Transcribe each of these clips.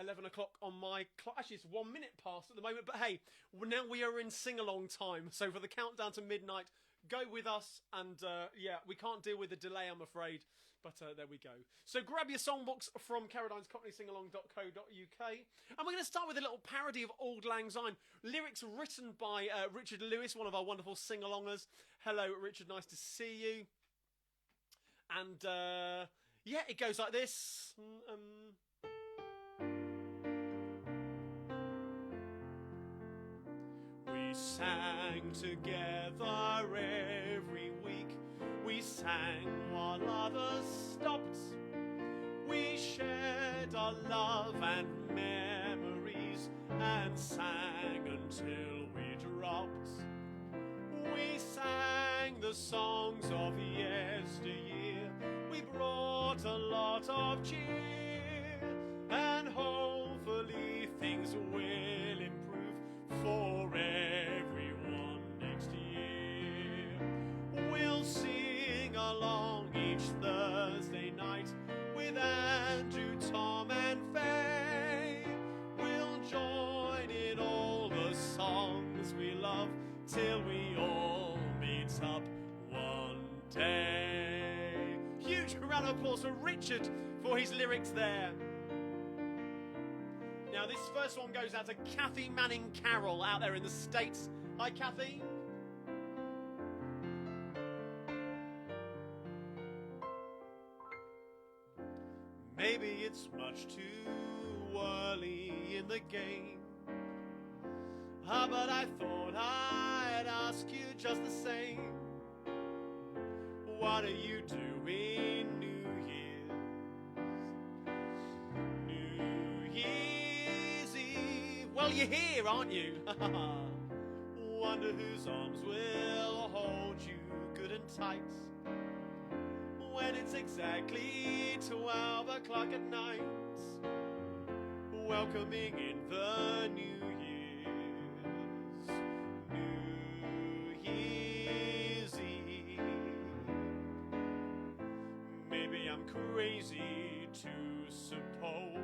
11 o'clock on my clock. Actually, it's 1 minute past at the moment. But hey, now we are in sing-along time. So for the countdown to midnight, go with us. And yeah, we can't deal with the delay, I'm afraid. But there we go. So grab your songbooks from Carradine's cockneysingalong.co.uk. And we're going to start with a little parody of Auld Lang Syne. Lyrics written by Richard Lewis, one of our wonderful sing-alongers. Hello, Richard. Nice to see you. And yeah, it goes like this. We sang together every week. We sang while others stopped. We shared our love and memories and sang until we dropped. We sang the songs of yesteryear. We brought a lot of cheer, and hopefully things will improve for everyone next year. We'll sing along each Thursday night with Andrew, Tom and Faye. We'll join in all the songs we love till we all meet up one day. Huge round of applause for Richard for his lyrics there. Now this first one goes out to Kathy Manning Carroll out there in the States. Hi Kathy. Maybe it's much too early in the game, but I thought I'd ask you just the same. What are you doing New Year's? New Year's Eve. Well, you're here, aren't you? Wonder whose arms will hold you good and tight when it's exactly 12 o'clock at night, welcoming in the New Year's, New Year's Eve. Maybe I'm crazy to suppose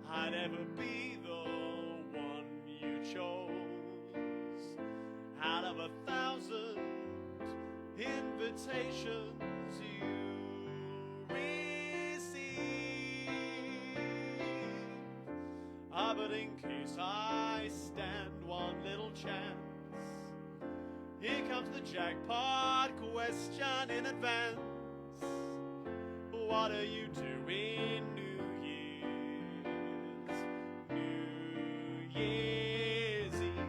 I'd ever be the one you chose out of 1,000 invitations you receive. But in case I stand one little chance, here comes the jackpot question in advance. What are you doing New Year's? New Year's Eve.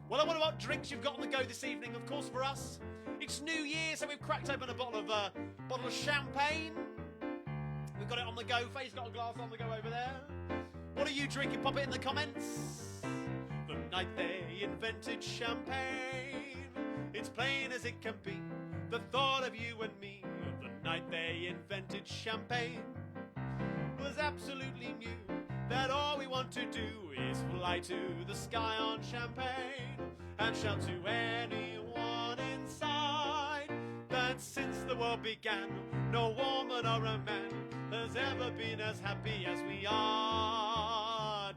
Well, I wonder what drinks you've got on the go this evening. Of course, for us, it's New Year, so we've cracked open a bottle of champagne. We've got it on the go. Faye's got a glass on the go over there. What are you drinking? Pop it in the comments. The night they invented champagne, it's plain as it can be, the thought of you and me. The night they invented champagne was absolutely new, that all we want to do is fly to the sky on champagne and shout to anyone inside that since the world began, no woman or a man has ever been as happy as we are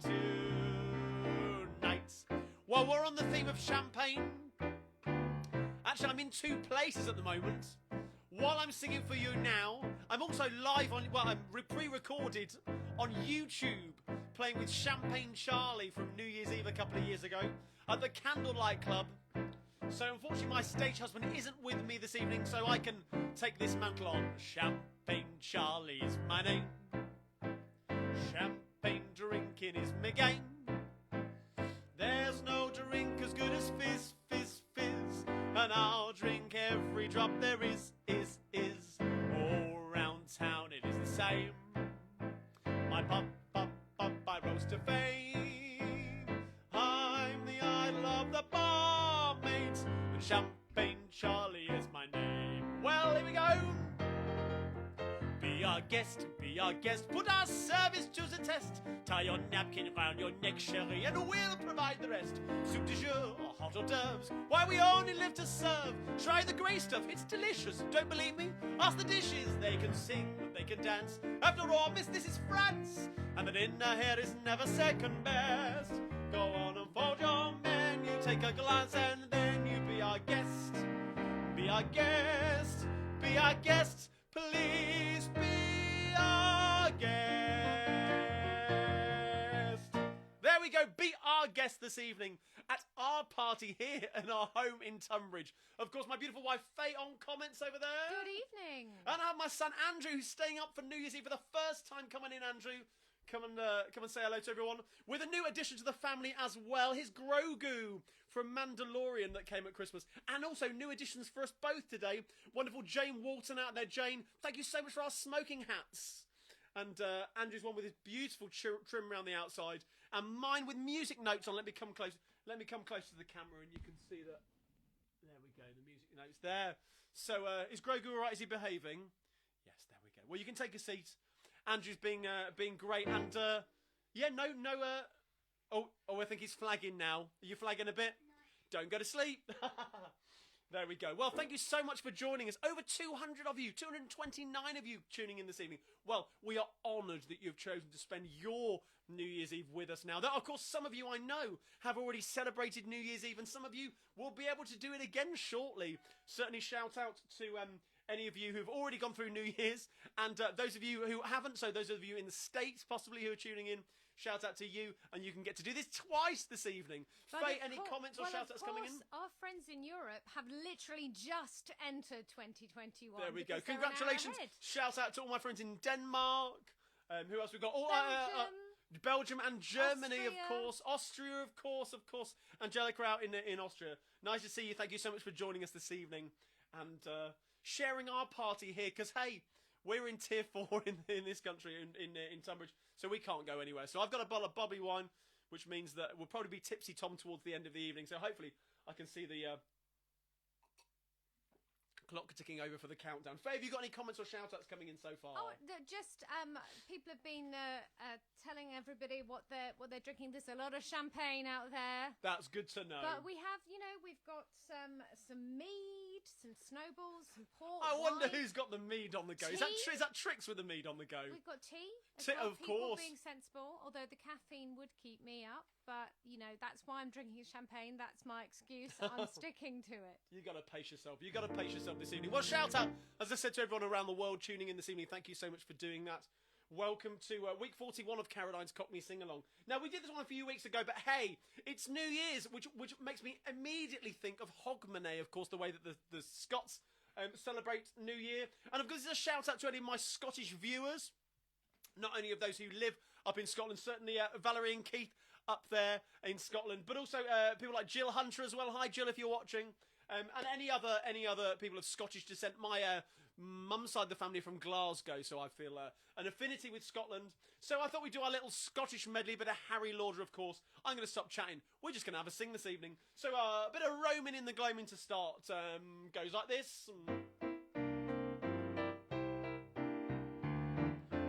tonight. While we're on the theme of champagne, actually I'm in two places at the moment. While I'm singing for you now, I'm also live on, well, I'm pre-recorded on YouTube, playing with Champagne Charlie from New Year's Eve a couple of years ago at the Candlelight Club. So unfortunately my stage husband isn't with me this evening, so I can take this mantle on. Champagne Charlie is my name. Champagne drinking is my game. There's no drink as good as fizz, fizz, fizz, and I'll drink every drop there is. All round town it is the same. My pop, I rose to fame. I'm the idol of the barmaid, and Champagne Charlie is my name. Well, here we go. Be our guest, put our service to the test. Tie your napkin round your neck, sherry, and we'll provide the rest. Soup du jour or hot hors d'oeuvres, why we only live to serve. Try the grey stuff, it's delicious, don't believe me? Ask the dishes, they can sing, they can dance. After all, miss, this is France, and That in her hair is never second best. Go on and fold your menu, take a glance and then you be our guest. Be our guest, be our guest, please be our guest. There we go, be our guest this evening at our party here in our home in Tunbridge. Of course, my beautiful wife Faye on comments over there. Good evening. And I have my son Andrew who's staying up for New Year's Eve for the first time. Coming in, Andrew. Come and say hello to everyone. With a new addition to the family as well, his Grogu from Mandalorian that came at Christmas. And also new additions for us both today. Wonderful Jane Walton out there. Jane, thank you so much for our smoking hats. And Andrew's one with his beautiful trim around the outside. And mine with music notes on. Let me come close. Let me come close to the camera and you can see that. There we go, the music notes there. So is Grogu all right? Is he behaving? Yes, there we go. Well, you can take a seat. Andrew's being great, and I think he's flagging now. Are you flagging a bit? No. Don't go to sleep. There we go. Well, thank you so much for joining us. Over 200 of you, 229 of you tuning in this evening. Well, we are honoured that you've chosen to spend your New Year's Eve with us now. Of course, some of you I know have already celebrated New Year's Eve, and some of you will be able to do it again shortly. Certainly shout out to any of you who've already gone through New Year's, and those of you who haven't, so those of you in the States possibly who are tuning in, shout out to you, and you can get to do this twice this evening. Faye, any comments or shout outs coming in? Our friends in Europe have literally just entered 2021. There we go. Congratulations. Shout out to all my friends in Denmark. Who else we've got? Belgium and Germany, Austria. Of course. Austria, of course. Angelica out in Austria. Nice to see you. Thank you so much for joining us this evening. And sharing our party here, because hey, we're in tier 4 in this country in Tunbridge, so we can't go anywhere. So I've got a bottle of Bobby wine, which means that we'll probably be tipsy Tom towards the end of the evening. So hopefully I can see the clock ticking over for the countdown. Faye, have you got any comments or shout-outs coming in so far? Oh, just people have been telling everybody what they're drinking. There's a lot of champagne out there. That's good to know. But we have, we've got some mead, some snowballs, some port I wonder wine, who's got the mead on the go. tea. Is that Tricks with the mead on the go? We've got tea. Of people course. Being sensible, although the caffeine would keep me up. But, that's why I'm drinking champagne. That's my excuse. I'm sticking to it. You got to pace yourself. You got to pace yourself this evening. Well, shout out, as I said to everyone around the world tuning in this evening, thank you so much for doing that. Welcome to week 41 of Carradine's Cockney Sing-Along. Now, we did this one a few weeks ago, but hey, it's New Year's, which makes me immediately think of Hogmanay, of course, the way that the Scots celebrate New Year. And of course, it's a shout out to any of my Scottish viewers, not only of those who live up in Scotland, certainly Valerie and Keith up there in Scotland, but also people like Jill Hunter as well. Hi, Jill, if you're watching. And any other people of Scottish descent. My mum's side of the family from Glasgow, so I feel an affinity with Scotland. So I thought we'd do our little Scottish medley, bit of Harry Lauder, of course. I'm going to stop chatting. We're just going to have a sing this evening. So a bit of Roaming in the Gloaming to start. Goes like this.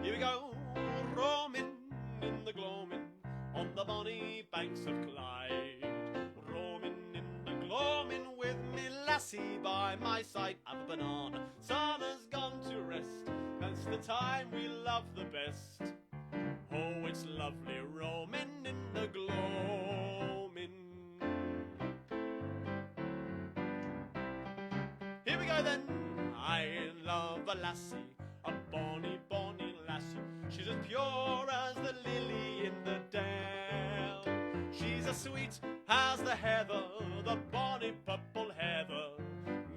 Here we go. Roaming in the gloaming on the bonny banks of Clyde. Roaming in the gloaming with me lassie by my side. Have a banana, summer's gone to rest. That's the time we love the best. Oh, it's lovely roaming in the gloaming. Here we go then. I love a lassie, a bonny, bonny lassie. She's as pure as the lily in the dale. She's as sweet as the heather, the bonny purple heather,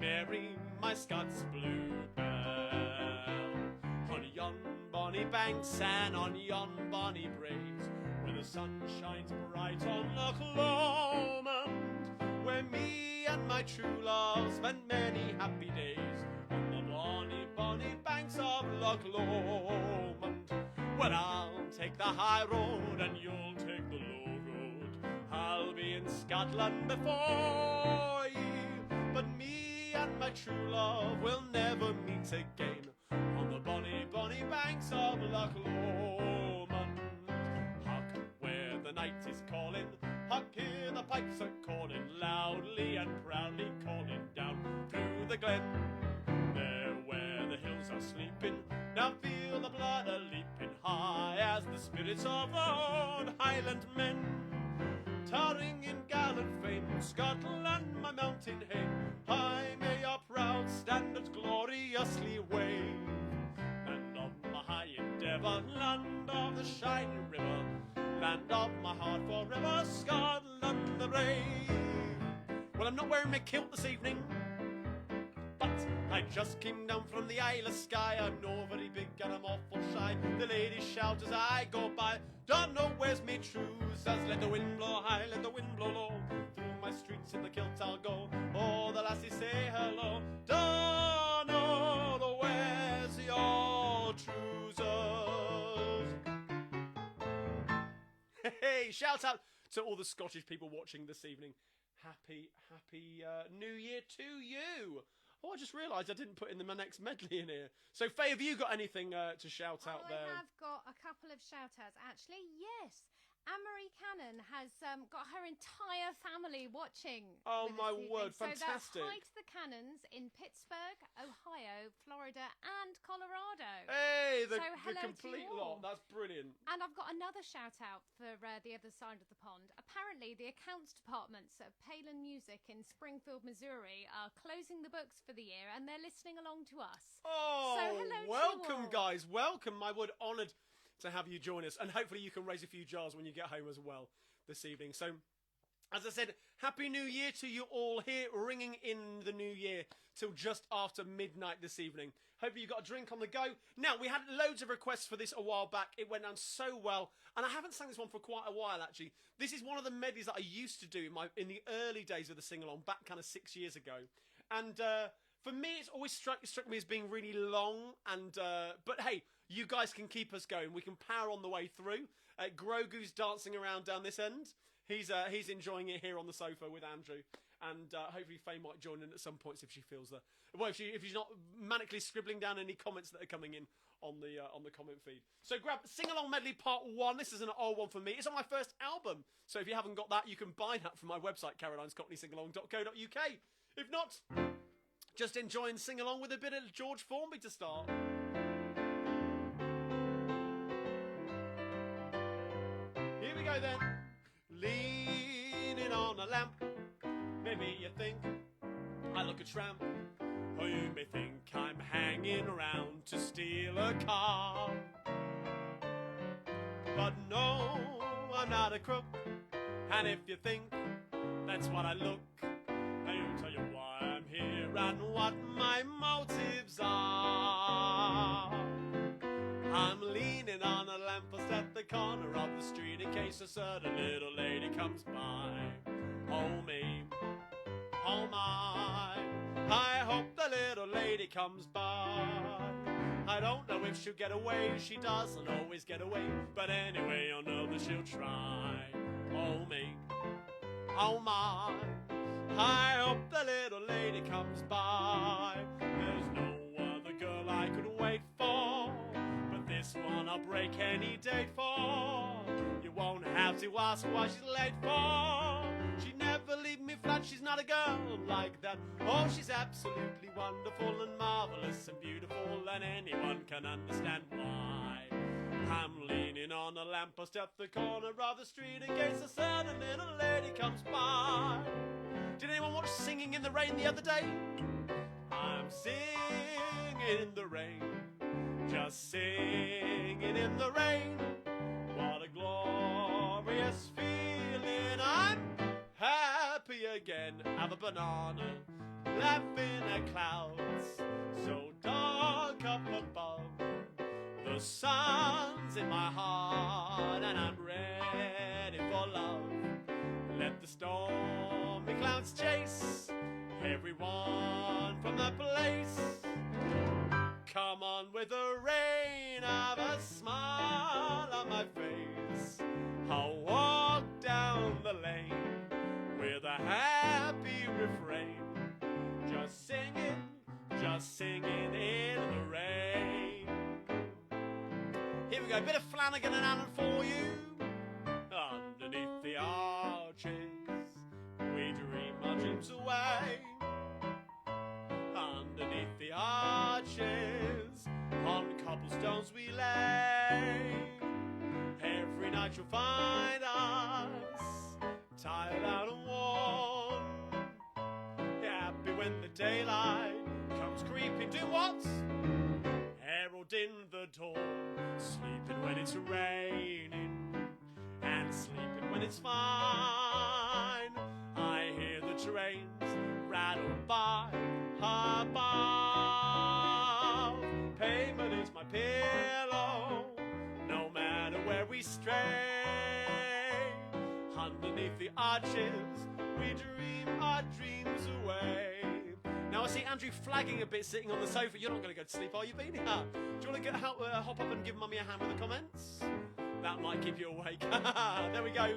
Mary, my Scots bluebell. On yon bonny banks and on yon bonny braes, where the sun shines bright on Loch Lomond, where me and my true love spent many happy days, on the bonny, bonny banks of Loch Lomond. Well, I'll take the high road and you'll take the low road. I'll be in Scotland before ye, but me and my true love will never meet again on the bonny, bonny banks of Loch Lomond. Hark, where the night is calling, hark, hear the pipes are calling, loudly and proudly calling down through the glen. There where the hills are sleeping, now feel the blood a-leaping high as the spirits of old Highland men, towering in gallant fame, Scotland, my mountain hay. High may our proud standards gloriously wave, land of my high endeavour, land of the shining river, land of my heart forever, Scotland the brave. Well, I'm not wearing my kilt this evening, but I just came down from the Isle of Skye. I'm no very big and I'm awful shy. The ladies shout as I go by, don't know where's me trousers. Let the wind blow high, let the wind blow low. Through my streets in the kilt I'll go. Oh, the lassies say hello. Don't know where's your trousers. Hey, shout out to all the Scottish people watching this evening. Happy New Year to you. Oh, I just realised I didn't put in my next medley in here. So, Faye, have you got anything to shout out there? I have got a couple of shout-outs, actually. Yes. Anne-Marie Cannon has got her entire family watching. Oh, my word, fantastic. So that's hi to the Cannons in Pittsburgh, Ohio, Florida and Colorado. Hey, the hello complete lot. That's brilliant. And I've got another shout-out for the other side of the pond. Apparently, the accounts departments at Palin Music in Springfield, Missouri are closing the books for the year and they're listening along to us. Oh, so hello welcome, to you all. guys. Welcome. My word, honoured to have you join us, and hopefully you can raise a few jars when you get home as well this evening. So, as I said, Happy New Year to you all here, ringing in the new year till just after midnight this evening. Hopefully you got a drink on the go. Now, we had loads of requests for this a while back. It went down so well, and I haven't sang this one for quite a while, actually. This is one of the medleys that I used to do in the early days of the sing-along, back kind of 6 years ago. And for me, it's always struck me as being really long, and but hey, you guys can keep us going. We can power on the way through. Grogu's dancing around down this end. He's enjoying it here on the sofa with Andrew, and hopefully Faye might join in at some points if she feels that. Well, if she's not manically scribbling down any comments that are coming in on the comment feed. So grab Sing Along Medley Part 1. This is an old one for me. It's on my first album. So if you haven't got that, you can buy that from my website, carradinescockneysingalong.co.uk. If not, just enjoy and sing along with a bit of George Formby to start. Here we go then. Leaning on a lamp, maybe you think I look a tramp, or you may think I'm hanging around to steal a car. But no, I'm not a crook, and if you think that's what I look, I'll tell you why I'm here and what my motives are. I'm leaning on a lamppost at the corner of the street in case a certain little lady comes by. Oh me, oh my, I hope the little lady comes by. I don't know if she'll get away, she doesn't always get away, but anyway I know that she'll try. Oh me, oh my, I hope the little lady comes by. There's no other girl I could wait for, but this one I'll break any date for. You won't have to ask why she's late for. She'd never leave me flat, she's not a girl like that. Oh, she's absolutely wonderful and marvellous and beautiful, and anyone can understand why. I'm leaning on a lamppost at the corner of the street in case a certain little lady comes by. Did anyone watch Singing in the Rain the other day? I'm singing in the rain, just singing in the rain. What a glorious feeling, I'm happy again. Have a banana, laughing at clouds so dark up above. The sun's in my heart and I'm ready for love. Let the stormy clouds chase everyone from the place. Come on with the rain, have a smile on my face. I'll walk down the lane with a happy refrain, just singing in the rain. Here we go, a bit of Flanagan and Allen for you. Underneath the arches, we dream our dreams away. Underneath the arches, on cobblestones we lay. night you'll find us tired out and worn. Happy when the daylight comes creeping. Do what? Heralding the dawn. Sleeping when it's raining and sleeping when it's fine. I hear the trains rattle by above. Pavement is my pillow, no matter where we stray. Underneath the arches, we dream our dreams away. Now I see Andrew flagging a bit sitting on the sofa. You're not going to go to sleep, are you, Beanie? Do you want to hop up and give Mummy a hand with the comments? That might keep you awake. There we go.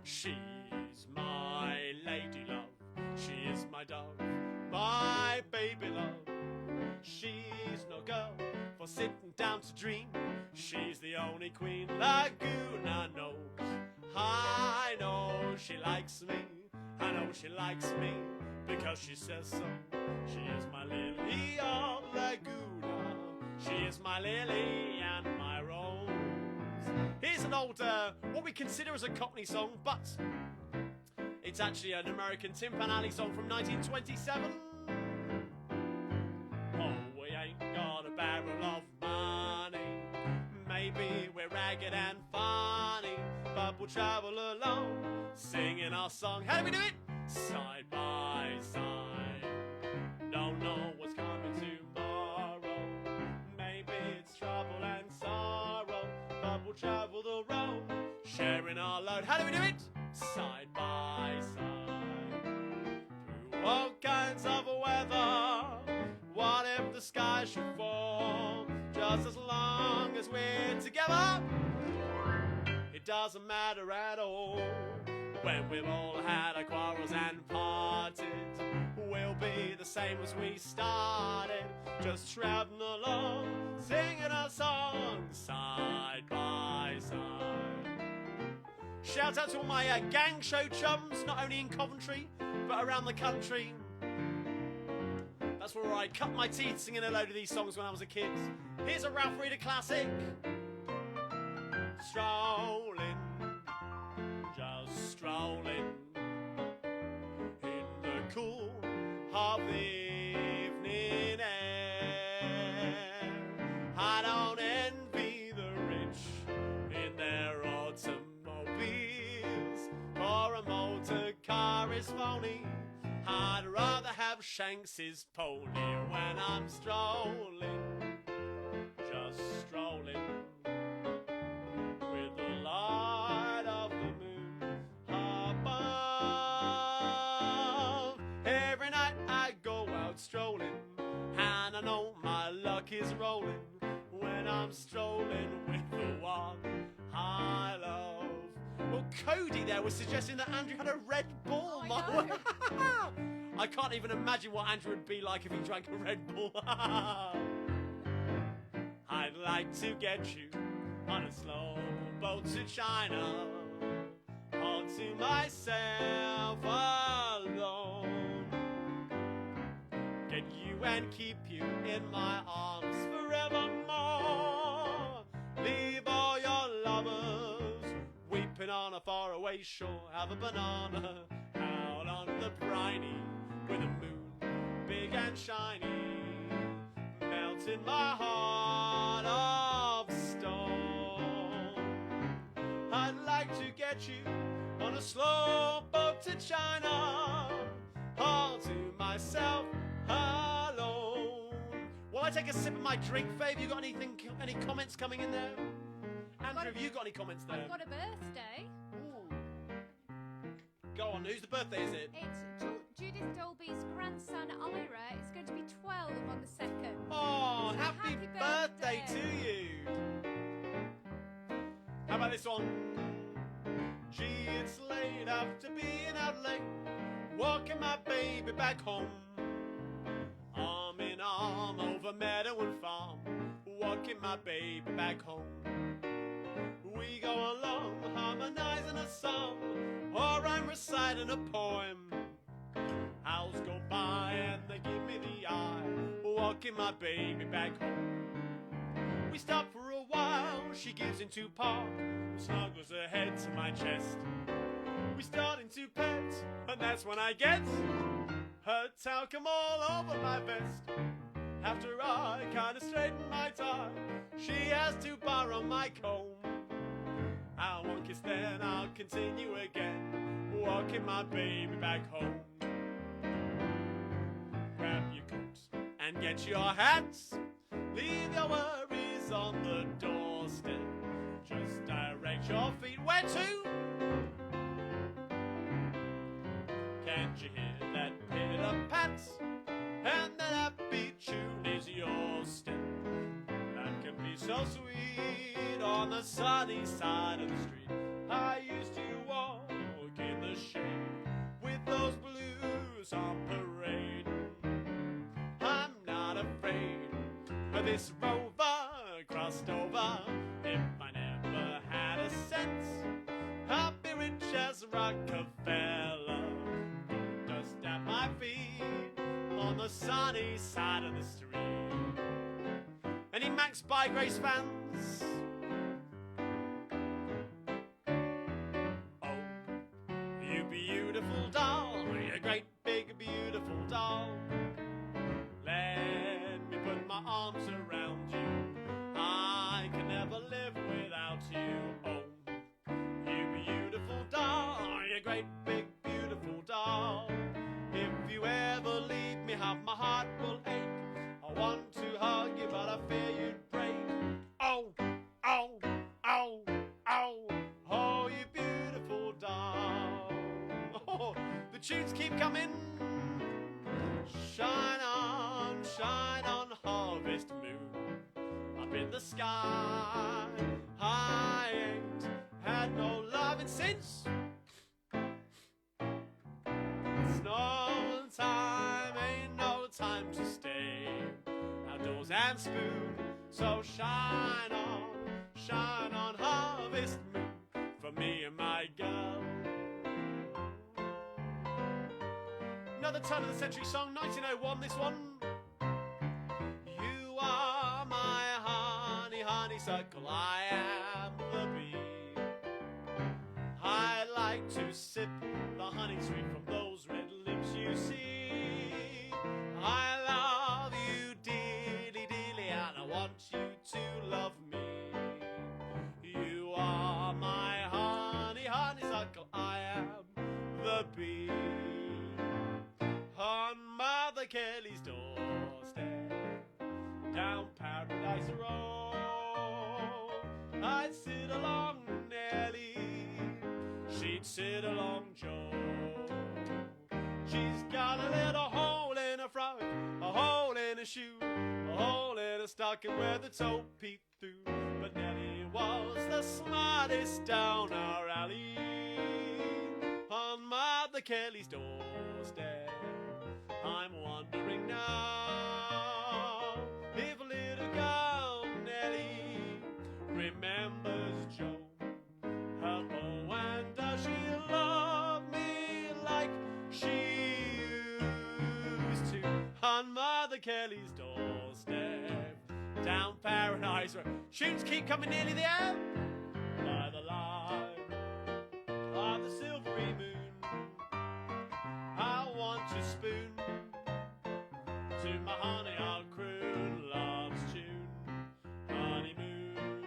She's my lady love. She is my dove, my baby love. She's no girl for sitting down to dream. She's the only queen Laguna knows. I know she likes me. I know she likes me because she says so. She is my lily of Laguna. She is my lily and my rose. Here's an old, what we consider as a Cockney song, but it's actually an American Tin Pan Alley song from 1927. Oh, we ain't got a barrel of money. Maybe we're ragged and funny, but we'll travel along, singing our song. How do we do it? Side by side. Don't know what's coming tomorrow. Maybe it's trouble and sorrow, but we'll travel the road, sharing our load. How do we do it? Side by side. Through all kinds of weather. What if the sky should fall? Just as long as we're together, it doesn't matter at all. When we've all had our quarrels and parted, we'll be the same as we started, just traveling along, singing our songs side by side. Shout out to all my gang show chums, not only in Coventry, but around the country. That's where I cut my teeth singing a load of these songs when I was a kid. Here's a Ralph Reader classic. Strolling, just strolling in the cool of the evening air. I don't envy the rich in their automobiles, for a motor car is phony. I'd rather have Shanks's pony when I'm strolling, just strolling with the light of the moon above. Every night I go out strolling, and I know my luck is rolling when I'm strolling with the one I love. Well, Cody there was suggesting that Andrew had a Red Bull. I can't even imagine what Andrew would be like if he drank a Red Bull. I'd like to get you on a slow boat to China, all to myself alone. Get you and keep you in my arms forevermore. Leave all your lovers weeping on a faraway shore. Have a banana out on the briny with a moon big and shiny, melting my heart of stone. I'd like to get you on a slow boat to China, all to myself alone. While I take a sip of my drink, Faye, have you got any comments coming in there? Andrew, have you got any comments there? I've got a birthday. Ooh. Go on, whose the birthday is it? It's Judith Dolby's grandson Ira. It's going to be 12 on the 2nd. Oh, So happy birthday to you. How about this one? Gee, it's late after being out late, walking my baby back home. Arm in arm over meadow and farm, walking my baby back home. We go along harmonizing a song, or I'm reciting a poem. Hours go by and they give me the eye, walking my baby back home. We stop for a while she gives into part, snuggles her head to my chest. We start into pet, and that's when I get her talcum all over my vest. After I kinda straighten my tie, she has to borrow my comb. I'll one kiss, then I'll continue again, walking my baby back home. Grab your coat and get your hats, leave your worries on the doorstep, just direct your feet where to. Can't you hear that pitter-pat, and that happy tune is your step? That can be so sweet on the sunny side of the street. I used to walk in the shade with those blues on parade. I'm not afraid of this rover crossed over. If I never had a cent, I'd be rich as Rockefeller. Just at my feet on the sunny side of the street. Any Max by Grace fans? Oh, you beautiful doll, you great big beautiful doll. Let me put my arms around you, I can never live without you. Oh, you beautiful doll, you great big beautiful doll. If you ever leave me, how my heart will ache. I want to hug you, but I fear you'd break. Oh, oh, oh, oh, oh, you beautiful doll. Oh, the tunes keep coming. Shine on, harvest moon, up in the sky. I ain't had no loving since. It's no time, ain't no time to stay outdoors and spoon. So shine on, harvest moon, for me and my girl. Another turn of the century song, 1901, this one. You are my honey, honeysuckle, I am the bee. I like to sip the honey sweet from those red lips you see. I love you dearly, dearly, and I want you to love me. You are my honey, honeysuckle, I am the bee. On Mother Kelly's doorstep, down Paradise Road, I'd sit along Nellie, she'd sit along Joe. She's got a little hole in her frock, a hole in her shoe, a hole in her stocking where the toe peeked through. But Nellie was the smartest down our alley. On Mother Kelly's doorstep, I'm wondering now if little girl Nellie remembers Joe, her beau, and does she love me like she used to? On Mother Kelly's doorstep, down Paradise Road, tunes keep coming nearly there. By the light of the silvery moon, I want to spoon to my honey, I'll croon love's tune. Honeymoon,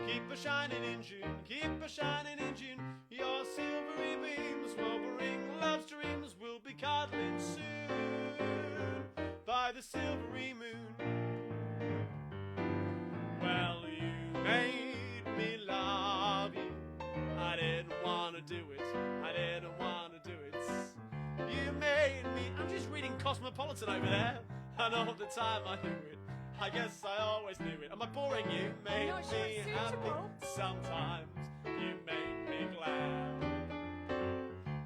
keep a shining in June, keep a shining in June. Your silvery beams will bring love's dreams. We'll be cuddling soon by the silvery moon. Well, you made me love you. I didn't want to do it, I didn't want to do it. You made me. I'm just reading Cosmopolitan over there, and all the time I knew it. I guess I always knew it. Am I boring you? Made Not sure me it's happy. suitable. Sometimes you made me glad,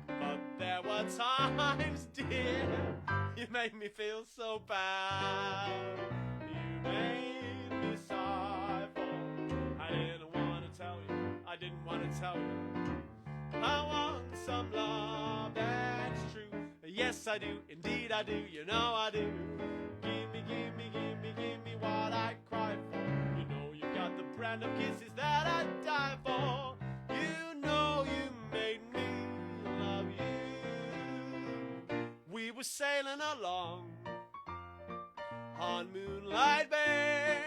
but there were times, dear, you made me feel so bad. You made me sigh for. I didn't want to tell you, I didn't want to tell you. I want some love that's true. Yes, I do, indeed I do, you know I do. Give me what I cry for. You know you've got the and of kisses that I'd die for. You know you made me love you. We were sailing along on Moonlight Bay.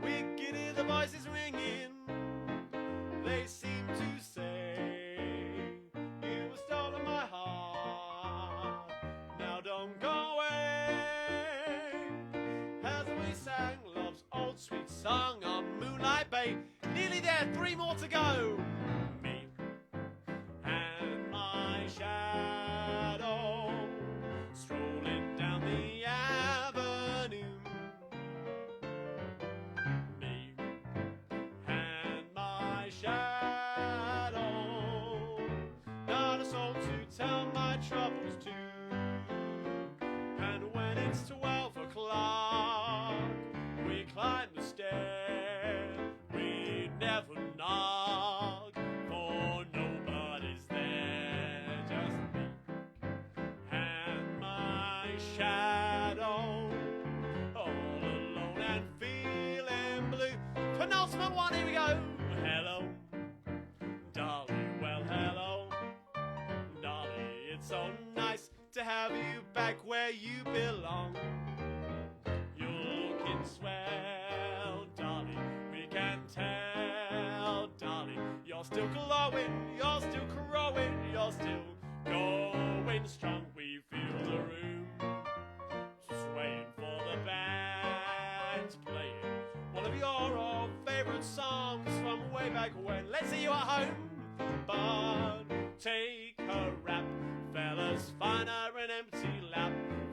We could hear the voices ringing. They seemed to say, you have stolen my heart. Now don't go away. As we sang love's old sweet song on Moonlight Bay. Nearly there, 3 more to go. Me and my shadow strolling down the avenue. Me and my shadow, not a soul to tell my troubles to. And when it's 12 o'clock, we climb the stair. We never knock, for nobody's there. Just me and my shadow, all alone and feeling blue. Penultimate one, here we go. Hello, Dolly, well hello, Dolly, it's so nice to have you back where you belong. You're looking swell, Dolly, we can tell, Dolly. You're still glowing, you're still crowing, you're still going strong. We feel the room swaying for the band playing one of your old favourite songs from way back when. Let's see you at home, but take a rap. Fellas, find her an empty lap.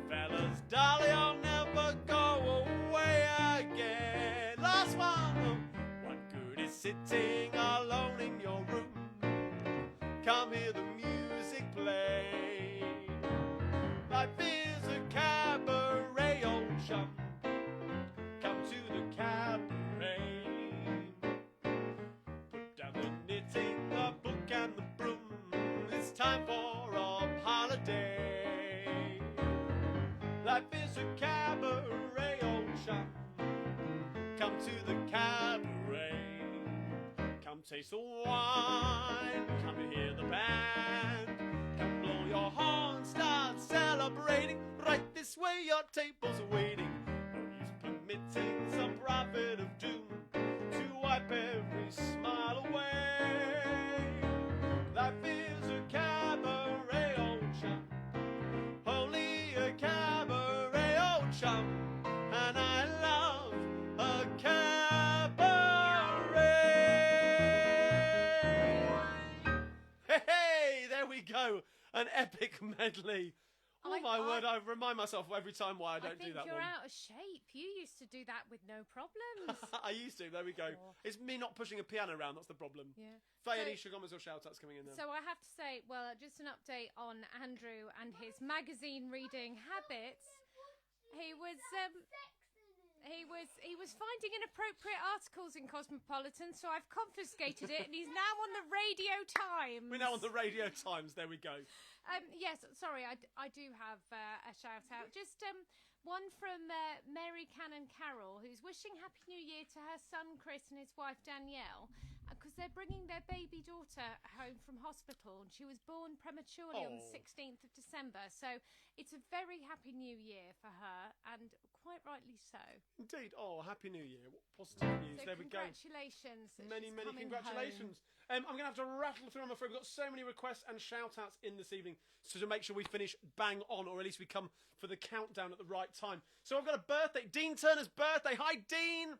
Fellas, Dolly, I'll never go away again. Last one. What good is sitting alone in your room? Come hear the music play. Life is a cabaret, old chum. Come to the cabaret. Put down the knitting, the book and the broom. It's time for a holiday. Life is a cabaret, old chum. Come to the cabaret. Come taste the wine. Come to hear the band. Come blow your horn, start celebrating. Right this way, your table's waiting. No use permitting some prophet of doom to wipe every smile away. Life is a cabaret, old chum. Only a cabaret, old chum. And I love a cabaret. Hey, there we go. An epic medley. Oh my word, I remind myself every time why I don't do that I think you're one. out of shape. You used to do that with no problems. I used to, there we go. Oh. It's me not pushing a piano around, that's the problem. Yeah. Faye, So- any shout-outs or shout-outs coming in there? So I have to say, well, just an update on Andrew and his magazine reading habits. He was finding inappropriate articles in Cosmopolitan, so I've confiscated it, and he's now on the Radio Times. We're now on the Radio Times, there we go. Yes, sorry, I do have a shout out. Just one from Mary Cannon Carroll, who's wishing Happy New Year to her son Chris and his wife Danielle, because they're bringing their baby daughter home from hospital, and she was born prematurely on the 16th of December. So it's a very happy New Year for her, and quite rightly so. Indeed. Oh, Happy New Year. What positive news. So there we go. congratulations. Many coming congratulations. home. I'm going to have to rattle through, I'm afraid. We've got so many requests and shout-outs in this evening, so to make sure we finish bang on, or at least we come for the countdown at the right time. So I've got a birthday. Dean Turner's birthday. Hi, Dean.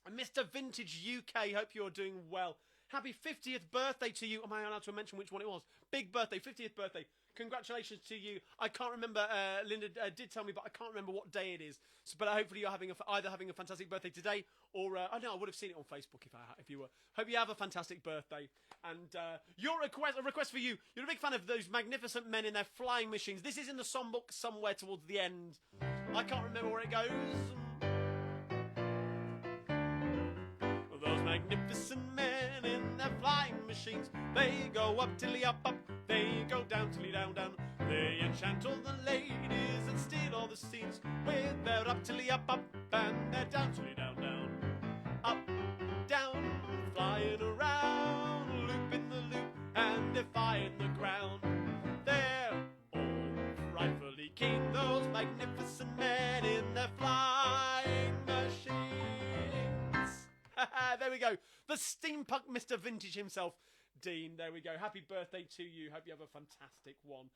And Mr. Vintage UK. Hope you're doing well. Happy 50th birthday to you. Am I allowed to mention which one it was? Big birthday, 50th birthday. Congratulations to you. I can't remember, Linda did tell me, but I can't remember what day it is. So, but hopefully you're either having a fantastic birthday today, or I know I would have seen it on Facebook if you were. Hope you have a fantastic birthday. And your request for you. You're a big fan of those magnificent men in their flying machines. This is in the Songbook somewhere towards the end. I can't remember where it goes. Those magnificent men in their flying machines, they go up tilly up up, they go down tilly down down. They enchant all the ladies and steal all the scenes with their up tilly up up and their down tilly down down. Up there we go. The steampunk Mr. Vintage himself, Dean. There we go. Happy birthday to you. Hope you have a fantastic one.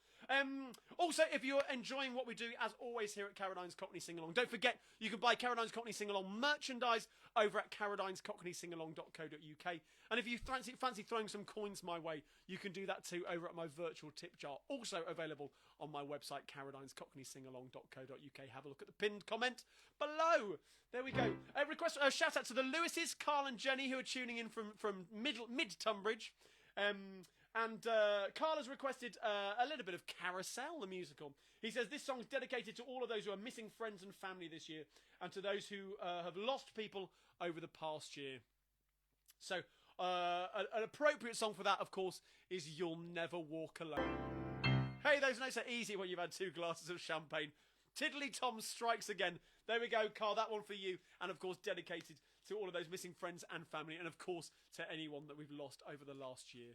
Also, if you're enjoying what we do, as always, here at Carradine's Cockney Sing-Along, don't forget you can buy Carradine's Cockney Sing-Along merchandise over at carradinescockneysingalong.co.uk. And if you fancy throwing some coins my way, you can do that too over at my virtual tip jar, also available on my website, carradinescockneysingalong.co.uk. Have a look at the pinned comment below. There we go. A shout out to the Lewises, Carl and Jenny, who are tuning in from mid-Tunbridge. And Carl has requested a little bit of Carousel, the musical. He says this song's dedicated to all of those who are missing friends and family this year, and to those who have lost people over the past year. So, an appropriate song for that, of course, is You'll Never Walk Alone. Hey, those notes are easy when you've had 2 glasses of champagne. Tiddly Tom strikes again. There we go, Carl, that one for you. And, of course, dedicated to all of those missing friends and family, and, of course, to anyone that we've lost over the last year.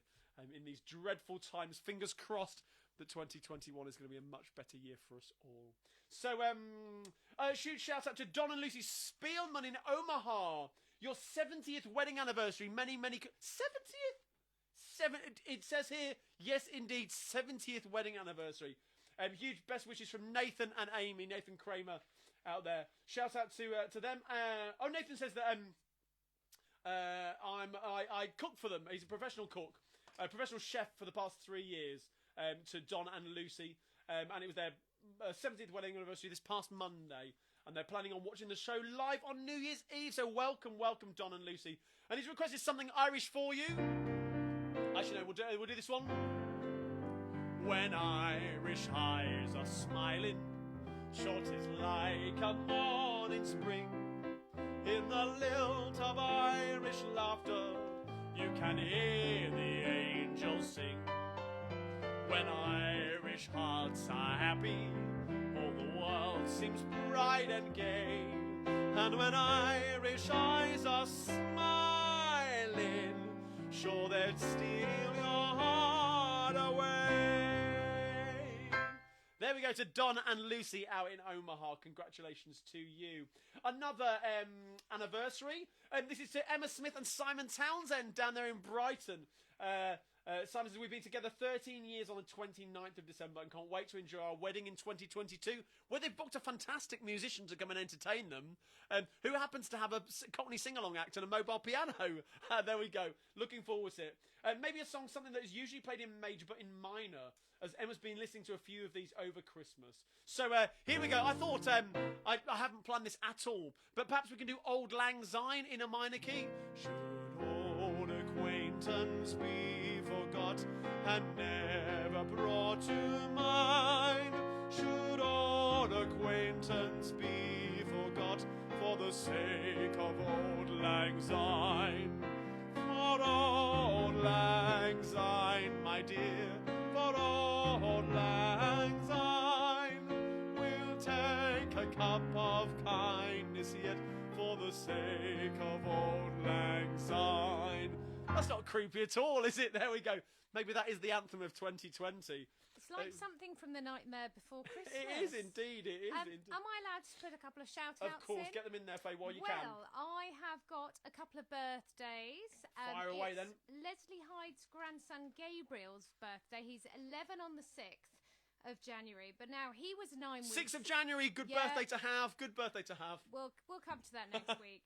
In these dreadful times, fingers crossed that 2021 is going to be a much better year for us all. So, huge shout out to Don and Lucy Spielman in Omaha. Your 70th wedding anniversary. Many 70th? It says here, yes, indeed, 70th wedding anniversary. Huge best wishes from Nathan and Amy, Nathan Kramer out there. Shout out to them. Nathan says that I cook for them. He's a professional cook. A professional chef for the past 3 years, to Don and Lucy, and it was their 70th wedding anniversary this past Monday, and they're planning on watching the show live on New Year's Eve, so welcome Don and Lucy. And he's requested something Irish for you. Actually, no, we'll do this one. When Irish eyes are smiling, short is like a morning spring, in the lilt of Irish laughter, you can hear the angels sing. When Irish hearts are happy, all the world seems bright and gay. And when Irish eyes are smiling, sure they'd steal your heart away. There we go, to Don and Lucy out in Omaha. Congratulations to you. Another anniversary. This is to Emma Smith and Simon Townsend down there in Brighton. Simon says, we've been together 13 years on the 29th of December and can't wait to enjoy our wedding in 2022, where they've booked a fantastic musician to come and entertain them, who happens to have a Cockney sing-along act and a mobile piano. There we go. Looking forward to it. Maybe a song, something that is usually played in major but in minor, as Emma's been listening to a few of these over Christmas. So here we go. I thought, I haven't planned this at all, but perhaps we can do Old Lang Syne in a minor key. Should old acquaintance be forgot and never brought to mind? Should old acquaintance be forgot for the sake of Old Lang Syne? For Old Lang Syne, my dear, for Old Lang Syne, we'll take a cup of kindness yet for the sake of Old Lang Syne. That's not creepy at all, is it? There we go. Maybe that is the anthem of 2020. It's like something from The Nightmare Before Christmas. It is indeed, it is indeed. Am I allowed to put a couple of shout-outs in? Of course, get them in there, Faye, while you can. Well, I have got a couple of birthdays. Fire away then. Leslie Hyde's grandson Gabriel's birthday. He's 11 on the 6th of January, but now he was 9 weeks. 6th of January, good birthday to have, good birthday to have. We'll come to that next week.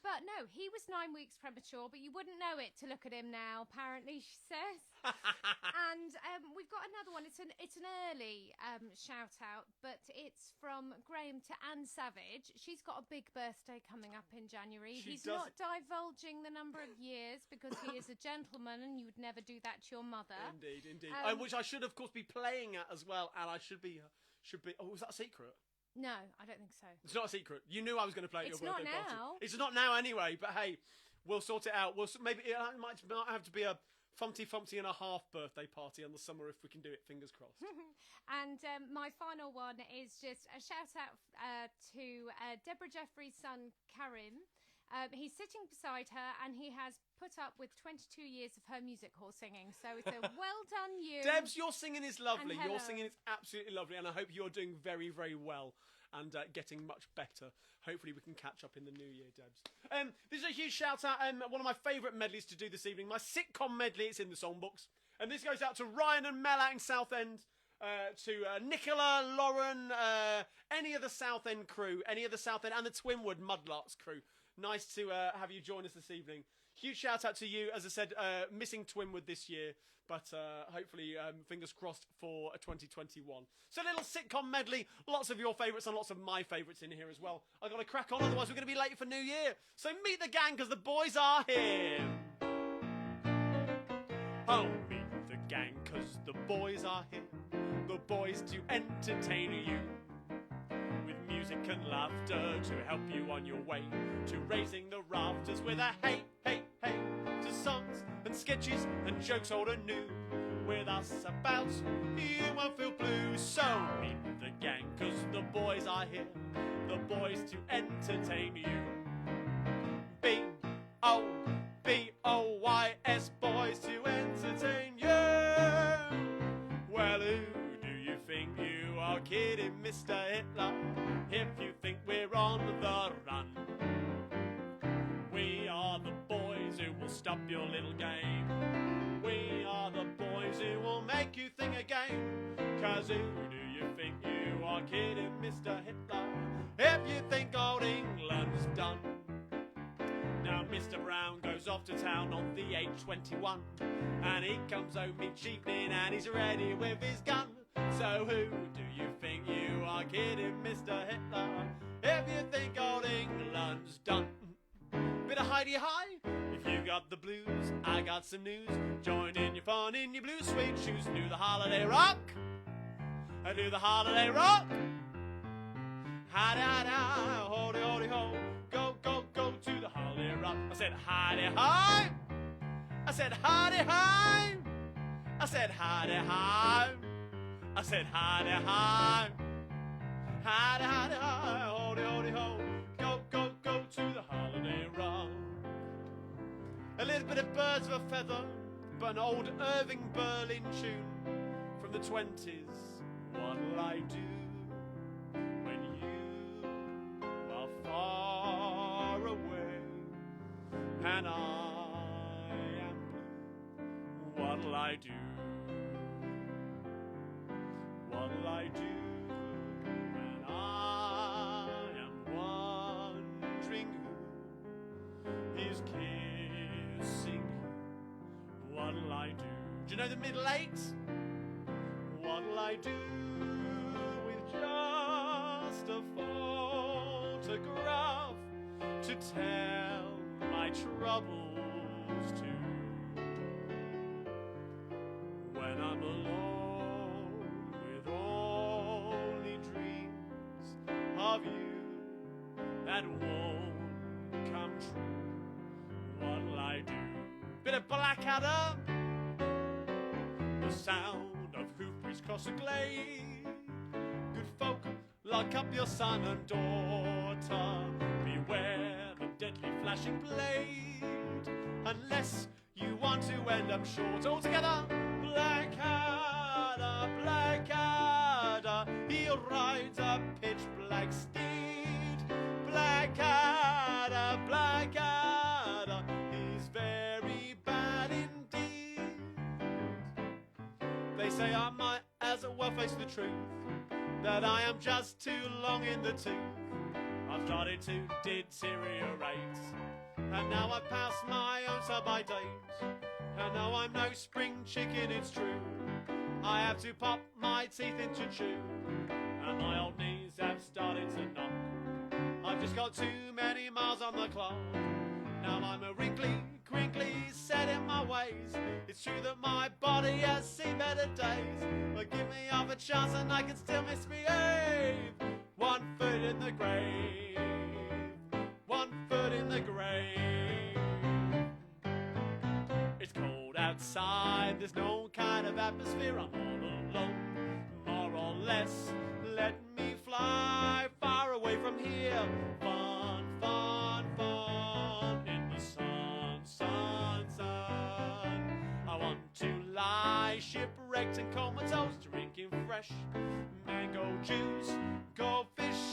But no, he was 9 weeks premature, but you wouldn't know it to look at him now, apparently, she says. And we've got another one. It's an early shout out, but it's from Graham to Anne Savage. She's got a big birthday coming up in January. He's not divulging the number of years because he is a gentleman and you would never do that to your mother. Indeed. Which I should, of course, be playing at as well, and I should be. Oh, was that a secret? No, I don't think so. It's not a secret. You knew I was going to play at your birthday party. It's not now. It's not now anyway, but hey, we'll sort it out. Maybe it might have to be a Fumpty and a half birthday party in the summer if we can do it, fingers crossed. And my final one is just a shout out to Deborah Jeffrey's son, Karim. He's sitting beside her and he has put up with 22 years of her music hall singing. So it's a well done you. Debs, your singing is lovely. Your singing is absolutely lovely. And I hope you're doing very, very well and getting much better. Hopefully we can catch up in the new year, Debs. This is a huge shout out, one of my favourite medleys to do this evening, my sitcom medley. It's in the songbooks. And this goes out to Ryan and Mel out in Southend, to Nicola, Lauren, any of the Southend crew, and the Twinwood Mudlarks crew. Nice to have you join us this evening. Huge shout out to you. As I said, missing Twinwood this year, but hopefully fingers crossed for 2021. So a little sitcom medley, lots of your favourites and lots of my favourites in here as well. I've got to crack on, otherwise we're going to be late for New Year. So meet the gang, because the boys are here. Oh, meet the gang, because the boys are here. The boys to entertain you, with music and laughter to help you on your way to raising the rafters with a hey, hey, hey, to songs and sketches and jokes old and new. With us about, you won't feel blue. So meet the gang, cause the boys are here, the boys to entertain you. B-O-B-O-Y-S, boys to entertain you. Well, who do you think you are kidding, Mr. Hitler? If you think we're on the run, we are the boys who will stop your little game. We are the boys who will make you think again. Cause who do you think you are kidding, Mr. Hitler? If you think old England's done. Now Mr. Brown goes off to town on the H21, and he comes home each evening and he's ready with his gun. So who do you think you are kidding, Mr. Hitler? If you think old England's done. Bit of hidey-hi, if you got the blues, I got some news. Join in your fun in your blue suede shoes. Do the holiday rock, do the holiday rock. Hi-da-da, ho-de-ho-de-ho. Go, go, go to the holiday rock. I said hi-de-hi. I said hi-de-hi. I said hi-de-hi. I said hi-de-hi. Hi-de-hi-de-hi, ho-de-ho-de-ho. Go, go, go to the holiday rock. A little bit of Birds of a Feather, but an old Irving Berlin tune from the 20s. What'll I do when you are far away and I am blue? What'll I do? What'll I do when I am wondering who is kissing you? What'll I do? Do you know the middle eight? What'll I do with just a photograph to tell my troubles to? When I'm alone with only dreams of you that won't come true, what'll I do? Bit of Blackadder, the sound of hoofbeats cross a glade. Good folk, lock up your son and daughter. Beware the deadly flashing blade, unless you want to end up short. All together, Blackadder, Blackadder, he rides a pitch black steed. Blackadder, Blackadder, he's very bad indeed. They say I might as well face the truth, that I am just too long in the tooth. I've started to deteriorate, and now I've passed my own sell-by date. And now I'm no spring chicken, it's true. I have to pop my teeth into chew, and my old knees have started to knock. I've just got too many miles on the clock. Now I'm a wrinkly, crinkly, set in my ways. It's true that my body has seen better days, but give me half a chance and I can still misbehave. 1 foot in the grave, 1 foot in the grave. It's cold outside, there's no kind of atmosphere. I'm all alone, more or less. Let me fly far away from here. Fun, fun, fun in the sun, sun, sun. I want to lie shipwrecked and comatose, drinking fresh mango juice, go fishing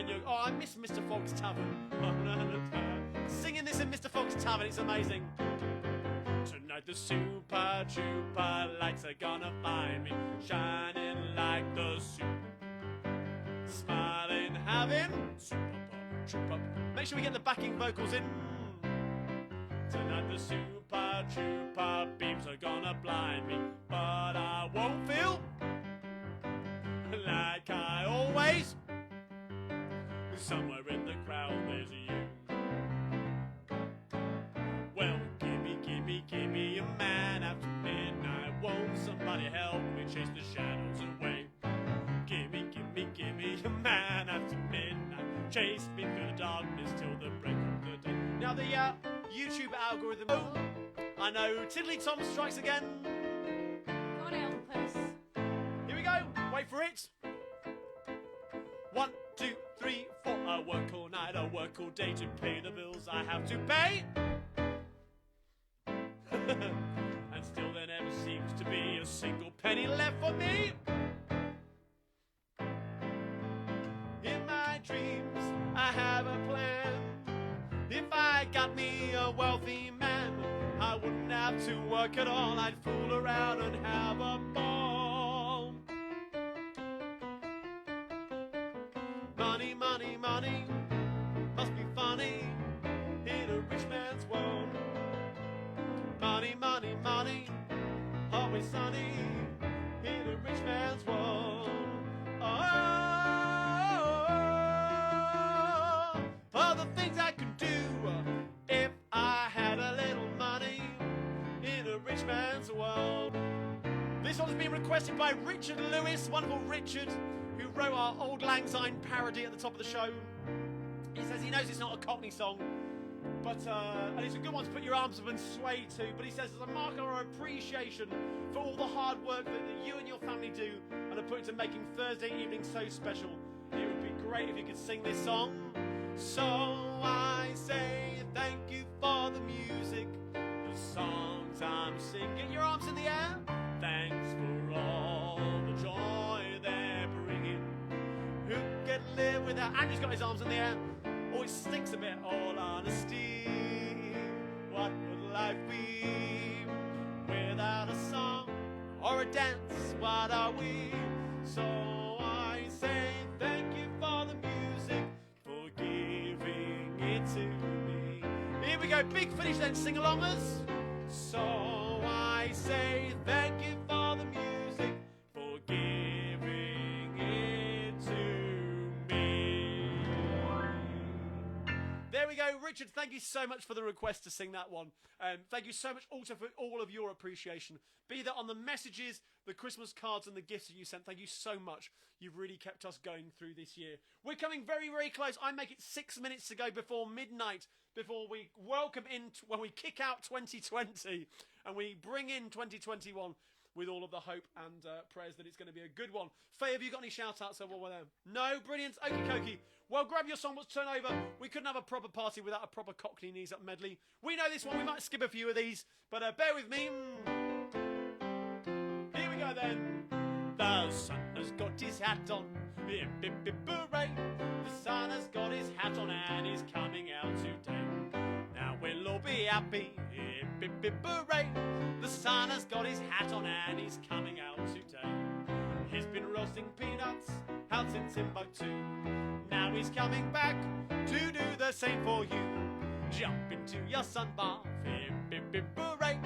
when you're... Oh, I miss Mr. Fogg's Tavern. Singing this in Mr. Fogg's Tavern, it's amazing. Tonight the super trooper lights are gonna find me shining like the super, smiling, having super trooper. Make sure we get the backing vocals in. Tonight the super trooper beams are gonna blind me, but I won't feel like I always. Somewhere in the crowd there's you. Well, gimme a man after midnight. Won't somebody help me chase the shadows away? Gimme a man after midnight. Chase me through the darkness till the break of the day. Now the YouTube algorithm. Oh, I know. Tiddly Tom strikes again. God help us. Here we go. Wait for it. 1, 2, 3, 4. I work all night, I work all day to pay the bills I have to pay. And still there never seems to be a single penny left for me. In my dreams, I have a plan. If I got me a wealthy man, I wouldn't have to work at all. I'd fool around and have a ball. Money, money, money, must be funny in a rich man's world. Money, money, money, always sunny in a rich man's world. Oh, the things I could do if I had a little money in a rich man's world. This one has been requested by Richard Lewis, wonderful Richard, who wrote our Old Lang Syne parody at the top of the show. He says he knows it's not a Cockney song, but and it's a good one to put your arms up and sway to, but he says as a mark of our appreciation for all the hard work that you and your family do and are put into making Thursday evening so special, it would be great if you could sing this song. So I say thank you for the music, the songs I'm singing. Get your arms in the air. Thanks for all the joy they're bringing. Who can live without... Andrew's got his arms in the air. Oh, it stinks a bit, all honesty. What would life be without a song or a dance? What are we? So I say thank you for the music, for giving it to me. Here we go, big finish then, sing-alongers. So I say thank you for the music, for giving it to me. There we go, Richard, thank you so much for the request to sing that one. Thank you so much also for all of your appreciation. Be that on the messages, the Christmas cards and the gifts that you sent. Thank you so much. You've really kept us going through this year. We're coming very, very close. I make it 6 minutes to go before midnight, before we welcome in, when we kick out 2020 and we bring in 2021 with all of the hope and prayers that it's going to be a good one. Faye, have you got any shout-outs while we're there? No? Brilliant. Okie dokie. Well, grab your songbooks, turn over. We couldn't have a proper party without a proper Cockney knees up medley. We know this one. We might skip a few of these, but bear with me. Here we go then. The sun has got his hat on. Bip, bip, bip, hooray. The sun has got his hat on and he's coming out today. Now we'll all be happy. Bip, bip, hooray. The sun has got his hat on and he's coming out today. He's been roasting peanuts out in Timbuktu. Now he's coming back to do the same for you. Jump into your sun bath. Bip, bip, bip, hooray.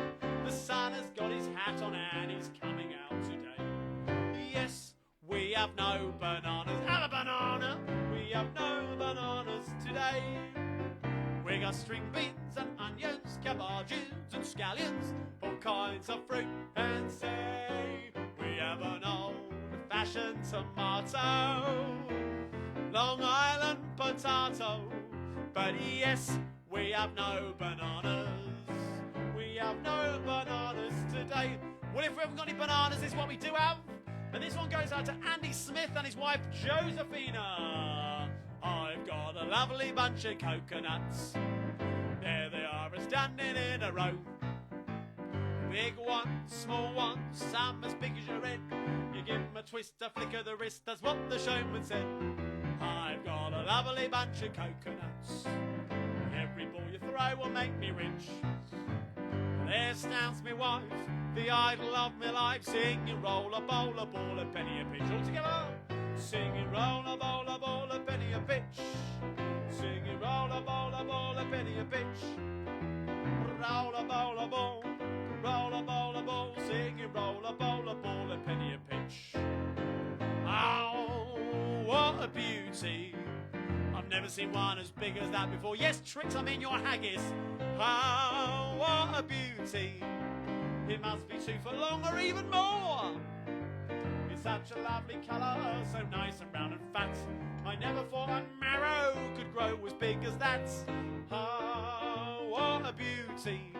The sun has got his hat on and he's coming out today. Yes, we have no bananas. Have a banana. We have no bananas today. We got string beans and onions, cabbages and scallions, all kinds of fruit and say we have an old-fashioned tomato, Long Island potato. But yes, we have no bananas. We have no bananas today. Well, if we haven't got any bananas, this is what we do have. And this one goes out to Andy Smith and his wife Josephina. I've got a lovely bunch of coconuts. There they are, standing in a row. Big ones, small ones, some as big as your head. You give them a twist, a flick of the wrist, that's what the showman said. I I've got a lovely bunch of coconuts. Every ball you throw will make me rich. There stands me wife, the idol of my life, singing roll a bowl, a ball, a penny, a pitch. All together, singing roll a bowl, a penny, a pitch. Singing roll a bowl, a penny, a pitch. Roll a bowl, a ball, roll a ball, singing roll a ball, a penny, a pitch. Oh, what a beauty! I've never seen one as big as that before. Yes, Tricks, I'm in your haggis. Oh, what a beauty! It must be 2 foot long or even more. It's such a lovely colour, so nice and round and fat. I never thought a marrow could grow as big as that. Oh, what a beauty!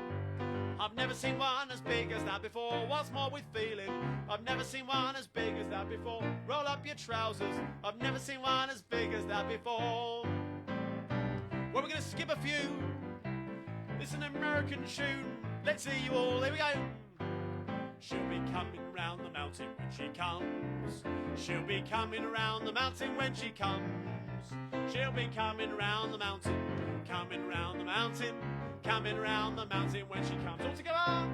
I've never seen one as big as that before. What's more with feeling? I've never seen one as big as that before. Roll up your trousers. I've never seen one as big as that before. Well, we're going to skip a few. This is an American tune. Let's hear you all. Here we go. She'll be coming round the mountain when she comes. She'll be coming round the mountain when she comes. She'll be coming round the mountain, coming round the mountain, coming round the mountain when she comes. All together,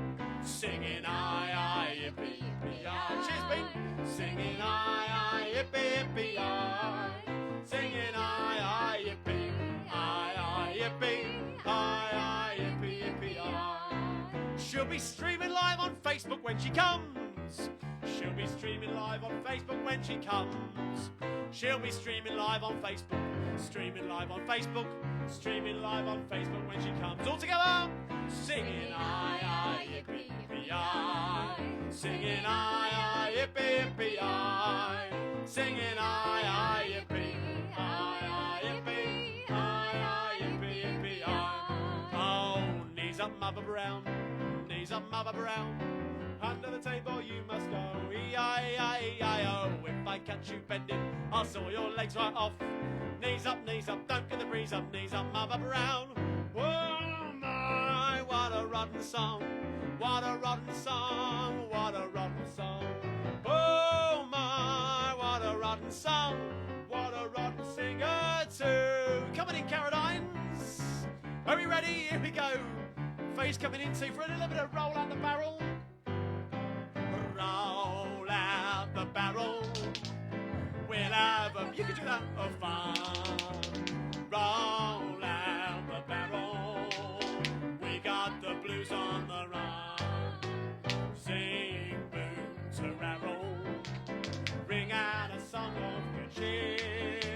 singing aye, aye, yippee, yippee, aye. Cheers, Pete. Singing aye, aye, yippee, yippee, aye. Singing aye, aye, yippee, aye, aye, yippee, aye, aye, yippee, yippee, aye. She'll be streaming live on Facebook when she comes. She'll be streaming live on Facebook when she comes. She'll be streaming live on Facebook, streaming live on Facebook, streaming live on Facebook when she comes. All together, singing aye, aye, yippee, yippee, aye. Singing aye, aye, yippee, yippee, aye. Singing aye, aye, yippee, aye, aye, yippee, aye, aye, yippee, yippee, aye. Oh, knees up, Mother Brown, knees up, Mother Brown. Under the table you must go, E-I-E-I-E-I-O. If I catch you bending, I'll saw your legs right off. Knees up, don't get the breeze up, knees up, Mother Brown. Oh my, what a rotten song, what a rotten song, what a rotten song. Oh my, what a rotten song, what a rotten singer too. Coming in, Carradines. Are we ready? Here we go. Face coming in too for a little bit of roll out the barrel. Roll out the barrel. We'll have a, you can do that, of fun. Roll out the barrel. We got the blues on the run. Sing boom to rattle. Ring out a song of good cheer.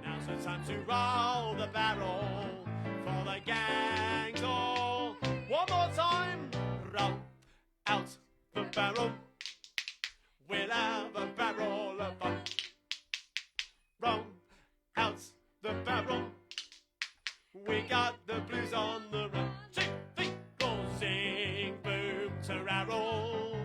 Now's the time to roll the barrel for the gangs all. One more time. Roll out the barrel. We'll have a barrel of fun. Roll out the barrel. We got the blues on the run. 2, 3, 4. Sing boom to rattle.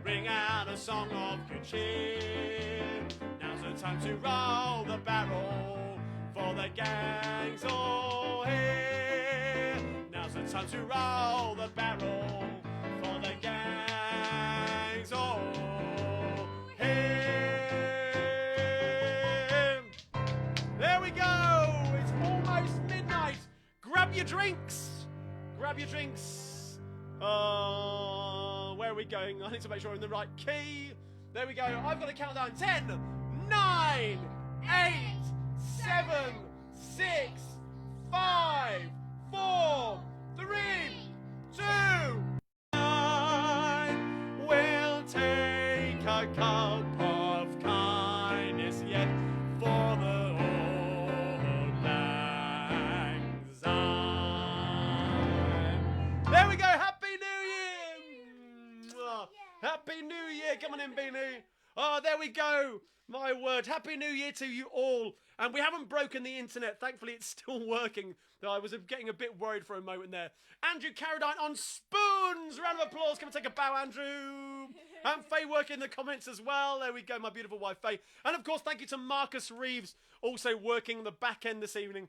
Ring out a song of good cheer. Now's the time to roll the barrel for the gangs all here. Now's the time to roll the barrel for the gangs all here. There we go. It's almost midnight. Grab your drinks. Grab your drinks. Where are we going? I need to make sure we're in the right key. There we go. I've got a countdown. 10, 9, 8, 7, 6, 5, 4, 3, 2. We'll take a cup of kindness yet for the old lang syne. There we go. Happy New Year. Happy New Year. Come on in, Beanie. Oh, there we go. My word. Happy New Year to you all. And we haven't broken the internet. Thankfully, it's still working. Though I was getting a bit worried for a moment there. Andrew Carradine on spoons. Round of applause. Come and take a bow, Andrew. And Faye working in the comments as well. There we go, my beautiful wife, Faye. And of course, thank you to Marcus Reeves, also working the back end this evening.